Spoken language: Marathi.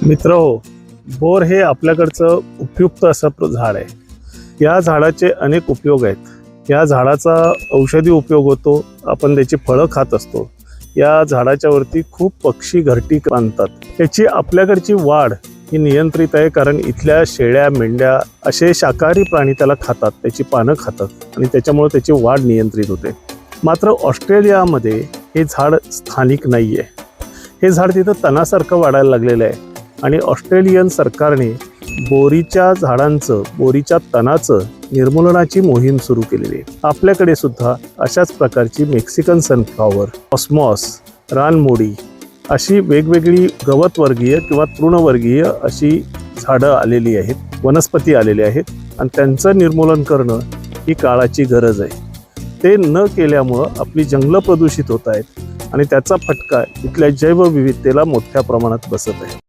मित्रहो, बोर हे आपल्याकडचं उपयुक्त असं झाड आहे। या झाडाचे अनेक उपयोग आहेत। या झाडाचा औषधी उपयोग होतो, आपण त्याची फळं खात असतो। या झाडाच्या वरती खूप पक्षी घरटी बांधतात। त्याची आपल्याकडची वाढ ही नियंत्रित आहे, कारण इथल्या शेळ्या मेंढ्या असे शाकाहारी प्राणी त्याला खातात, त्याची पानं खातात आणि त्याच्यामुळे त्याची वाढ नियंत्रित होते। मात्र ऑस्ट्रेलियामध्ये हे झाड स्थानिक नाही आहे। हे झाड तिथं तणासारखं वाढायला लागलेलं आहे आणि ऑस्ट्रेलियन सरकारने बोरीच्या झाडांचं, बोरीच्या तणाचं निर्मूलनाची मोहीम सुरू केलेली आहे। आपल्याकडे सुद्धा अशाच प्रकारची मेक्सिकन सनफ्लॉवर, ऑस्मॉस, रानमोडी अशी वेगवेगळी गवतवर्गीय किंवा तृणवर्गीय अशी झाडं आलेली आहेत, वनस्पती आलेली आहेत आणि त्यांचं निर्मूलन करणं ही काळाची गरज आहे। ते न केल्यामुळं आपली जंगलं प्रदूषित होत आहेत आणि त्याचा फटका इथल्या जैवविविधतेला मोठ्या प्रमाणात बसत आहे।